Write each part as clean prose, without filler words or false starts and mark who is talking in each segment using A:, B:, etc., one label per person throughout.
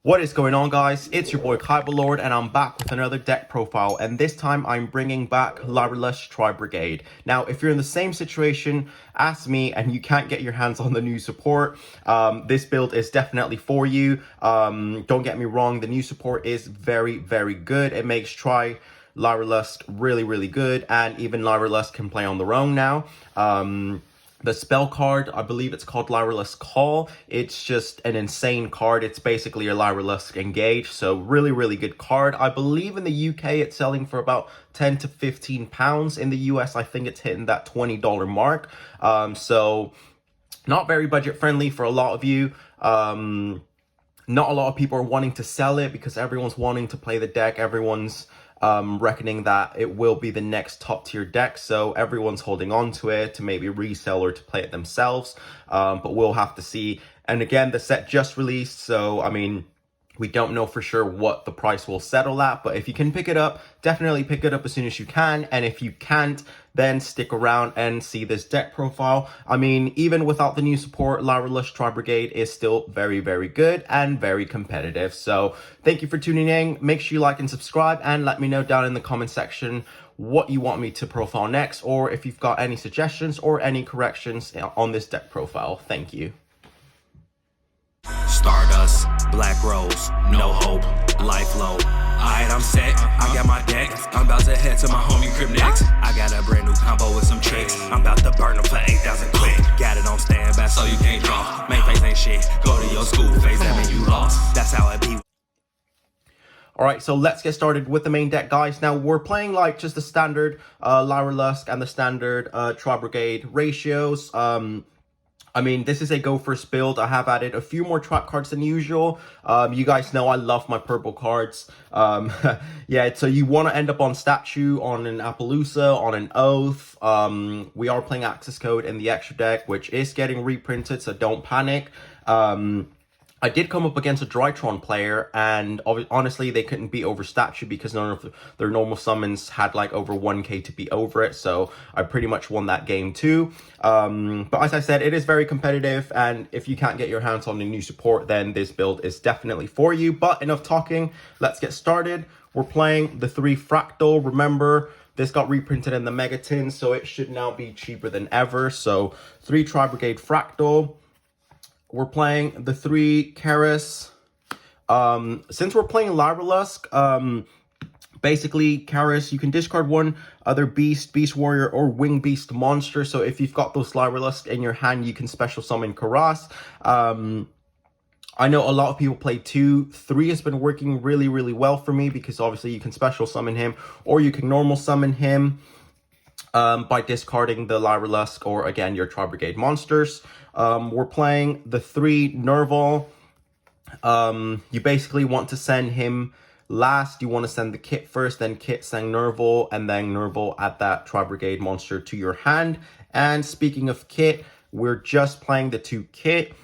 A: What is going on, guys? It's your boy Kyberlord, and I'm back with another deck profile, and this time I'm bringing back LYRILUSC Tri-Brigade. Now, if you're in the same situation as me and you can't get your hands on the new support, this build is definitely for you. Don't get me wrong, the new support is very, very good. It makes LYRILUSC really good, and even LYRILUSC can play on their own now. The spell card, I believe it's called LYRILUSC Call. It's just an insane card. It's basically a LYRILUSC Engage. So really good card. I believe in the UK it's selling for about 10 to 15 pounds. In the US, I think it's hitting that $20 mark. So not very budget friendly for a lot of you. Not a lot of people are wanting to sell it because everyone's wanting to play the deck. Everyone's reckoning that it will be the next top tier deck, so everyone's holding on to it to maybe resell or to play it themselves, but we'll have to see. And again, the set just released, so I mean, we don't know for sure what the price will settle at, but if you can pick it up, definitely pick it up as soon as you can. And if you can't, then stick around and see this deck profile. I mean, even without the new support, LYRILUSC Tri-Brigade is still very good and very competitive. So thank you for tuning in. Make sure you like and subscribe, and let me know down in the comment section what you want me to profile next, or if you've got any suggestions or any corrections on this deck profile. Thank you.
B: Stardust, Black Rose, no hope, life low. Alright, I'm set, I got my deck. I'm about to head to my homie crib next. I got a brand new combo with some tricks. I'm about to burn them for 8,000 quick. Got it on standby so you can't draw. Main face ain't shit, go to your school phase, that mean you lost. That's how it be.
A: Alright, so let's get started with the main deck, guys. Now, we're playing like just the standard LYRILUSC and the standard Tri-Brigade ratios. I mean, this is a go first build. I have added a few more trap cards than usual. You guys know I love my purple cards. Yeah, so you want to end up on Statue, on an Appaloosa, on an Oath. We are playing Access Code in the extra deck, which is getting reprinted, so don't panic. I did come up against a Drytron player, and honestly, they couldn't beat over Statue because none of their normal summons had like over 1k to beat over it, so I pretty much won that game too. But as I said, it is very competitive, and if you can't get your hands on the new support, then this build is definitely for you. But enough talking, let's get started. We're playing the 3 Fractal. Remember, this got reprinted in the Mega Tin, so it should now be cheaper than ever. So 3 Tri-Brigade Fractal. We're playing the 3 Karis. Since we're playing LYRILUSC, basically Karis, you can discard one other beast, beast warrior, or wing beast monster. So if you've got those LYRILUSC in your hand, you can special summon Karas. I know a lot of people play 2. 3 has been working really well for me because obviously you can special summon him or you can normal summon him by discarding the LYRILUSC or, again, your Tri-Brigade monsters. We're playing the 3 Nerval. You basically want to send him last. You want to send the kit first, then kit, send Nerval, and then Nerval add that Tri-Brigade monster to your hand. And speaking of kit, we're just playing the 2 kit.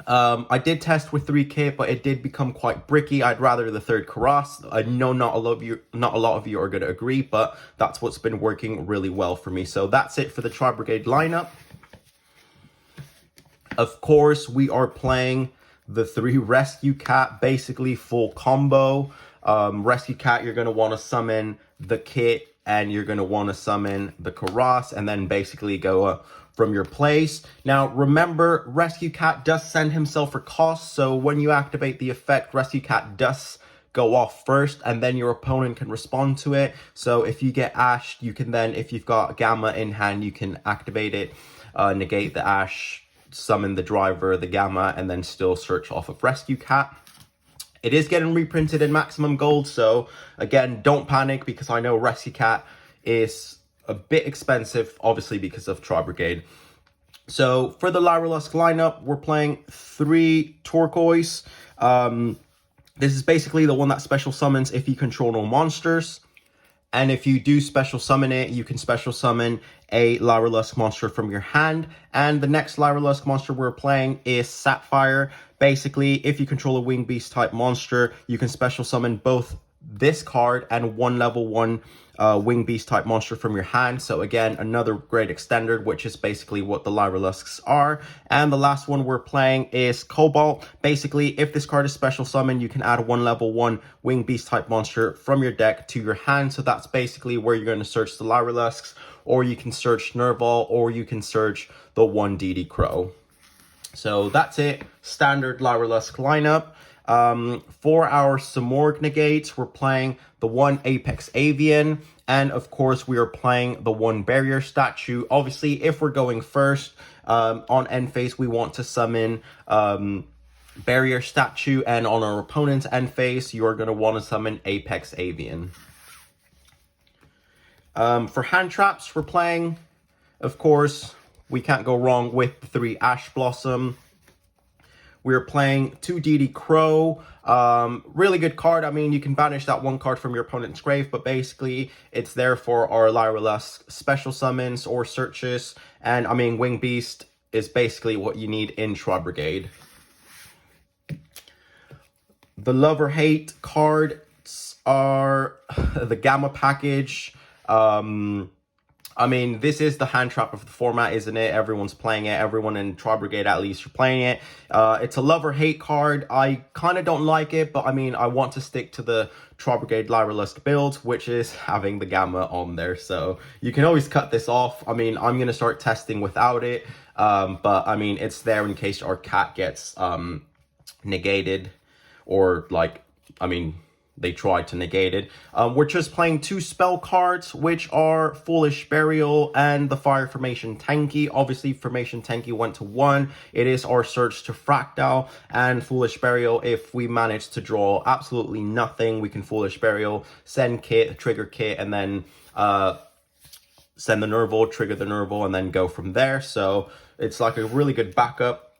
A: I did test with 3 kit, but it did become quite bricky. I'd rather the 3rd Karas. I know not a lot of you are going to agree, but that's what's been working really well for me. So that's it for the Tri-Brigade lineup. Of course, we are playing the 3 Rescue Cat, basically full combo. Rescue Cat, you're going to want to summon the kit, and you're going to want to summon the Karas, and then basically go from your place. Now, remember, Rescue Cat does send himself for cost, so when you activate the effect, Rescue Cat does go off first, and then your opponent can respond to it. So if you get Ash, you can then, if you've got Gamma in hand, you can activate it, negate the Ash, summon the driver, the Gamma, and then still search off of Rescue Cat. It is getting reprinted in maximum gold, so again, don't panic because I know Rescue Cat is a bit expensive, obviously because of Tri-Brigade. So for the LYRILUSC lineup, we're playing 3 Turquoise. This is basically the one that special summons if you control no monsters. And if you do special summon it, you can special summon a LYRILUSC monster from your hand. And the next LYRILUSC monster we're playing is Sapphire. Basically, if you control a wing beast type monster, you can special summon both this card and one level 1 Wing Beast type monster from your hand. So again, another great extender, which is basically what the LYRILUSCs are. And the last one we're playing is Cobalt. Basically, if this card is special summon, you can add one level 1 Wing Beast type monster from your deck to your hand. So that's basically where you're going to search the LYRILUSCs, or you can search Nerval, or you can search the 1 DD Crow. So that's it, standard LYRILUSC lineup. For our Simorgh negates, we're playing the 1 Apex Avian, and of course we are playing the 1 Barrier statue. Obviously, if we're going first, on end phase we want to summon Barrier statue, and on our opponent's end phase you're going to want to summon Apex Avian. For hand traps, we're playing, of course, we can't go wrong with the 3 Ash Blossom. We're playing 2 DD Crow. Really good card. I mean, you can banish that 1 card from your opponent's grave, but basically it's there for our LYRILUSC special summons or searches. And I mean, Wing Beast is basically what you need in Tri-Brigade. The love or hate cards are the Gamma package. I mean, this is the hand trap of the format, isn't it? Everyone's playing it. Everyone in Tri-Brigade, at least, are playing it. It's a love or hate card. I kind of don't like it, but I mean, I want to stick to the Tri-Brigade LYRILUSC build, which is having the Gamma on there. So you can always cut this off. I mean, I'm going to start testing without it. But I mean, it's there in case our cat gets negated, or like, I mean, they tried to negate it. We're just playing 2 spell cards, which are Foolish Burial and the Fire Formation Tenki. Obviously, Formation Tenki went to 1. It is our search to Fractal. And Foolish Burial, if we manage to draw absolutely nothing, we can Foolish Burial, send Kit, trigger Kit, and then send the Nerval, trigger the Nerval, and then go from there. So it's like a really good backup.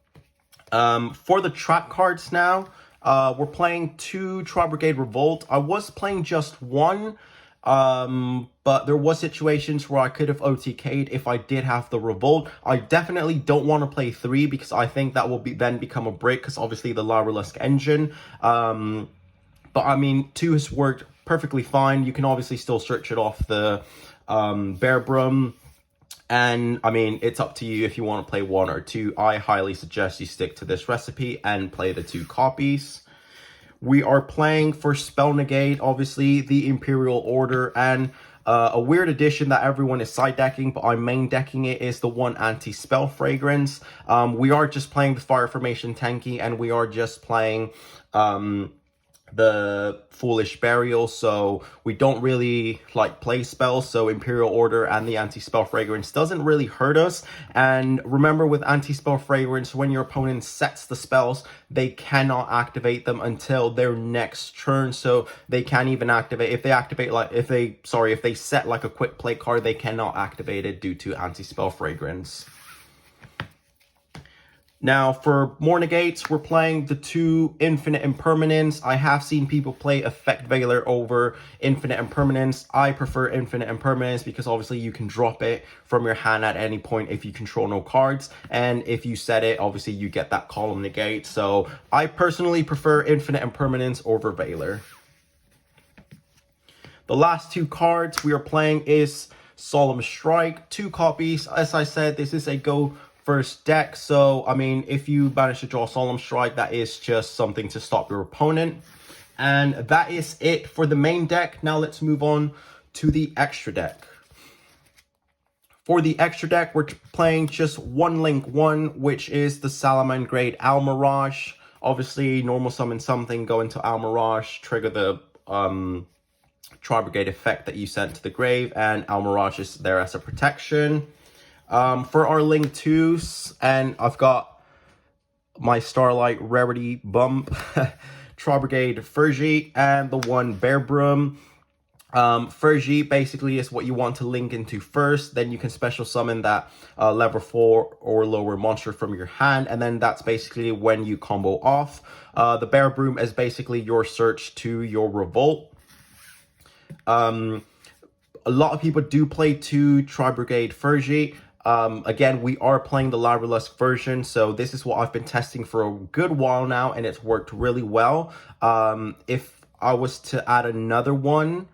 A: For the trap cards now, we're playing 2 Tri-Brigade Revolt. I was playing just 1, but there was situations where I could have OTK'd if I did have the Revolt. I definitely don't want to play 3 because I think that will then become a break, because obviously the LYRILUSC engine. But I mean, 2 has worked perfectly fine. You can obviously still search it off the Bear Brum. And I mean, it's up to you if you want to play 1 or 2. I highly suggest you stick to this recipe and play the 2 copies. We are playing for Spell Negate, obviously, the Imperial Order, and a weird addition that everyone is side decking, but I'm main decking it, is the 1 Anti-Spell Fragrance. We are just playing the Fire Formation Tenki, and we are just playing the Foolish Burial, so we don't really like play spells, so Imperial Order and the Anti-Spell Fragrance doesn't really hurt us. And remember, with Anti-Spell Fragrance, when your opponent sets the spells, they cannot activate them until their next turn, so they can't even activate, if they set like a quick play card, they cannot activate it due to Anti-Spell Fragrance. Now, for more negates, we're playing the 2 Infinite Impermanence. I have seen people play Effect Veiler over Infinite Impermanence. I prefer Infinite Impermanence because obviously you can drop it from your hand at any point if you control no cards. And if you set it, obviously you get that column negate. So I personally prefer Infinite Impermanence over Veiler. The last 2 cards we are playing is Solemn Strike. 2 copies. As I said, this is a go first deck, so I mean, if you manage to draw Solemn Strike, that is just something to stop your opponent. And that is it for the main deck. Now let's move on to the extra deck. For the extra deck, we're playing just 1 Link 1, which is the Salamangreat Almirage. Obviously, normal summon something, go into Almirage, trigger the Tri-Brigade effect that you sent to the grave, and Almirage is there as a protection. For our Link 2s, and I've got my Starlight Rarity Bump, Tri-Brigade Fergie, and the 1 Bear Brum. Fergie basically is what you want to link into first, then you can special summon that level 4 or lower monster from your hand, and then that's basically when you combo off. The Bear Broom is basically your search to your Revolt. A lot of people do play 2 Tri-Brigade Fergie. Again, we are playing the LYRILUSC version, so this is what I've been testing for a good while now, and it's worked really well. If I was to add another one,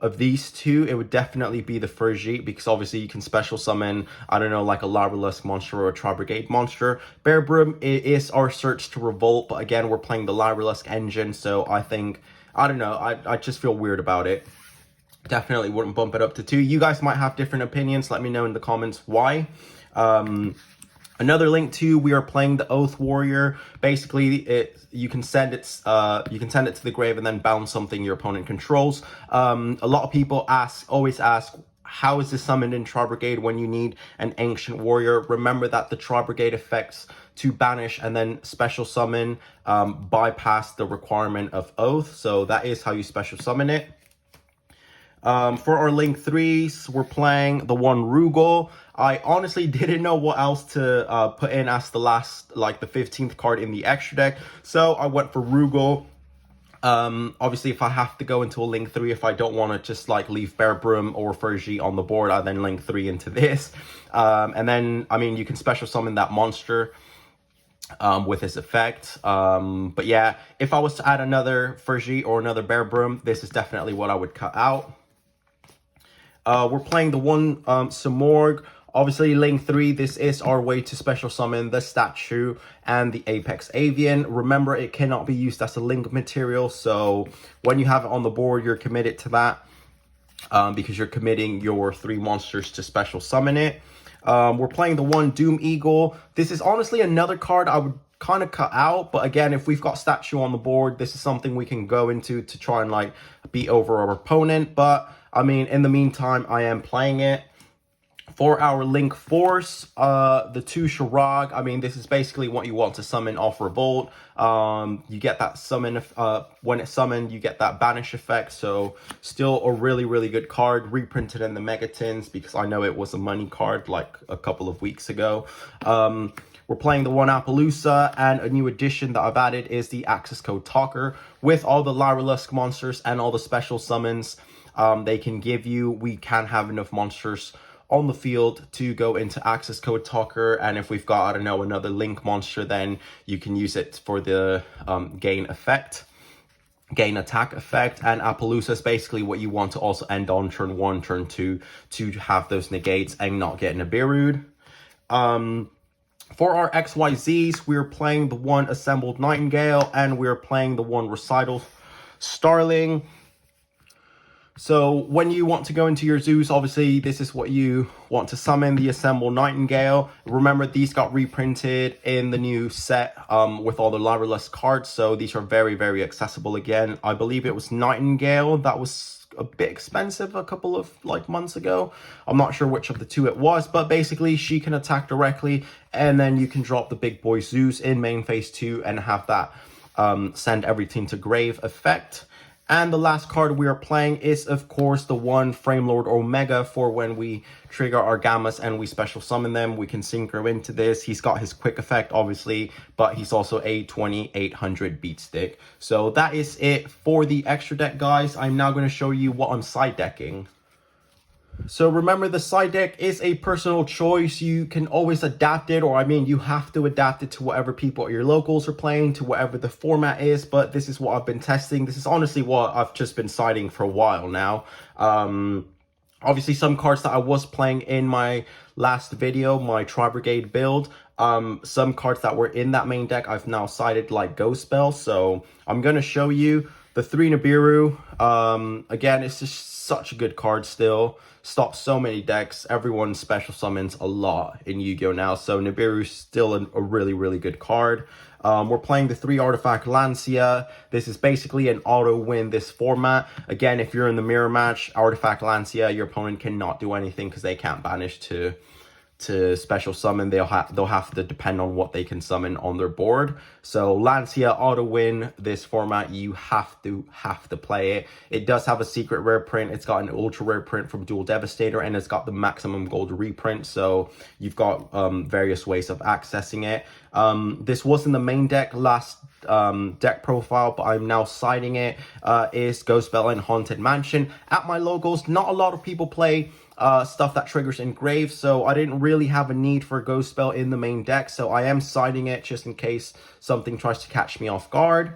A: of these two, it would definitely be the Fergie, because obviously you can special summon, I don't know, like a LYRILUSC monster or a Tri-Brigade monster. Bear Broom is our search to revolt, but again, we're playing the LYRILUSC engine, so I think, I don't know, I just feel weird about it. Definitely wouldn't bump it up to 2. You guys might have different opinions. Let me know in the comments why. Another link too, we are playing the Oath Warrior. Basically, you can send it to the grave and then bound something your opponent controls. A lot of people always ask, how is this summoned in Tri-Brigade when you need an Ancient Warrior? Remember that the Tri-Brigade effects to banish and then special summon bypass the requirement of Oath. So that is how you special summon it. For our link 3s, we're playing the one Yugioh. I honestly didn't know what else to put in as the last, like the 15th card in the extra deck, so I went for Yugioh. Obviously, if I have to go into a link 3, if I don't want to just like leave Bear Broom or Fergie on the board, I then link 3 into this. And then, I mean, you can special summon that monster with his effect. But yeah, if I was to add another Fergie or another Bear Broom, this is definitely what I would cut out. We're playing the one Simorgh. Obviously, link 3, this is our way to special summon the statue and the Apex Avian. Remember, it cannot be used as a link material, so when you have it on the board, you're committed to that because you're committing your 3 monsters to special summon it. We're playing the one Doom Eagle. This is honestly another card I would kind of cut out, but again, if we've got statue on the board, this is something we can go into to try and like beat over our opponent. But I mean, in the meantime, I am playing it. For our link 4s, the 2 Shirag, I mean, this is basically what you want to summon off Revolt. You get that summon, when it's summoned, you get that banish effect. So still a really, really good card, reprinted in the Megatins, because I know it was a money card like a couple of weeks ago. We're playing the one Appaloosa, and a new addition that I've added is the access code Talker. With all the LYRILUSC monsters and all the special summons they can give you, we can have enough monsters on the field to go into access code Talker. And if we've got, I don't know, another link monster, then you can use it for the gain attack effect. And Appaloosa is basically what you want to also end on turn 1, turn 2 to have those negates and not get Nibiru'd. For our XYZs, we're playing the one Assembled Nightingale, and we're playing the one Recital Starling. So when you want to go into your zoos, obviously this is what you want to summon, the Assembled Nightingale. Remember, these got reprinted in the new set with all the LYRILUSC cards, so these are very, very accessible again. I believe it was Nightingale that was a bit expensive a couple of like months ago. I'm not sure which of the 2 it was, but basically she can attack directly, and then you can drop the big boy Zeus in main phase 2 and have that send everything to grave effect. And the last card we are playing is, of course, the one Framelord Omega, for when we trigger our Gammas and we special summon them, we can synchro into this. He's got his quick effect, obviously, but he's also a 2800 beat stick. So that is it for the extra deck, guys. I'm now going to show you what I'm side decking. So remember, the side deck is a personal choice. You can always adapt it, or I mean, you have to adapt it to whatever people at your locals are playing, to whatever the format is, but this is what I've been testing. This is honestly what I've just been siding for a while now. Obviously, some cards that I was playing in my last video, my Tri-Brigade build, some cards that were in that main deck, I've now sided like Ghost Spell. So I'm going to show you the 3 Nibiru. Again, it's just such a good card still. Stops so many decks. Everyone special summons a lot in Yu-Gi-Oh! Now, so Nibiru's still a really, really good card. We're playing the 3 Artifact Lancia. This is basically an auto win this format. Again, if you're in the mirror match, Artifact Lancia, your opponent cannot do anything because they can't banish to special summon. They'll have to depend on what they can summon on their board. So Lancia auto win this format. You have to play it. It does have a secret rare print. It's got an ultra rare print from Dual Devastator, and it's got the maximum gold reprint. So you've got various ways of accessing it. This was in the main deck last deck profile, but I'm now siding it. Is Ghost Bell and Haunted Mansion. At my logos, not a lot of people play stuff that triggers Engrave, so I didn't really have a need for Ghost Spell in the main deck, so I am siding it just in case something tries to catch me off guard.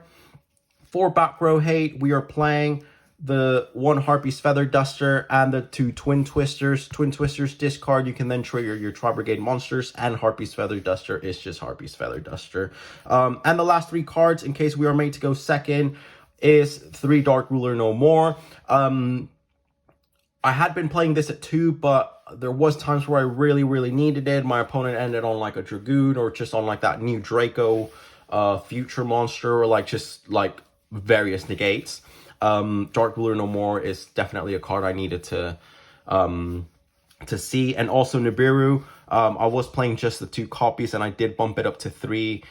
A: For back row hate, we are playing the 1 Harpy's Feather Duster, and the 2 Twin Twisters. Twin Twisters discard, you can then trigger your Tri-Brigade monsters, and Harpy's Feather Duster is just Harpy's Feather Duster. And the last 3 cards, in case we are made to go second, is 3 Dark Ruler No More. I had been playing this at 2, but there was times where I really needed it. My opponent ended on like a Dragoon, or just on like that new Draco future monster, or like just like various negates. Dark Ruler No More is definitely a card I needed to see. And also Nibiru, I was playing just the 2 copies, and I did bump it up to 3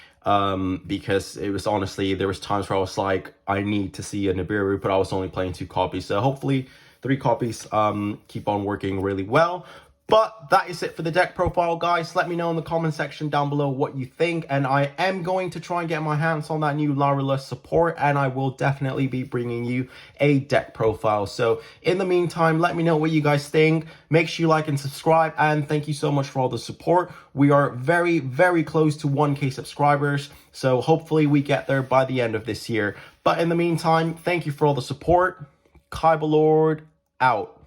A: because it was honestly, there was times where I was like, I need to see a Nibiru, but I was only playing 2 copies. So hopefully 3 copies keep on working really well. But that is it for the deck profile, guys. Let me know in the comment section down below what you think. And I am going to try and get my hands on that new LYRILUSC support, and I will definitely be bringing you a deck profile. So in the meantime, let me know what you guys think. Make sure you like and subscribe, and thank you so much for all the support. We are very close to 1K subscribers, so hopefully we get there by the end of this year. But in the meantime, thank you for all the support. Kaiba Lord out.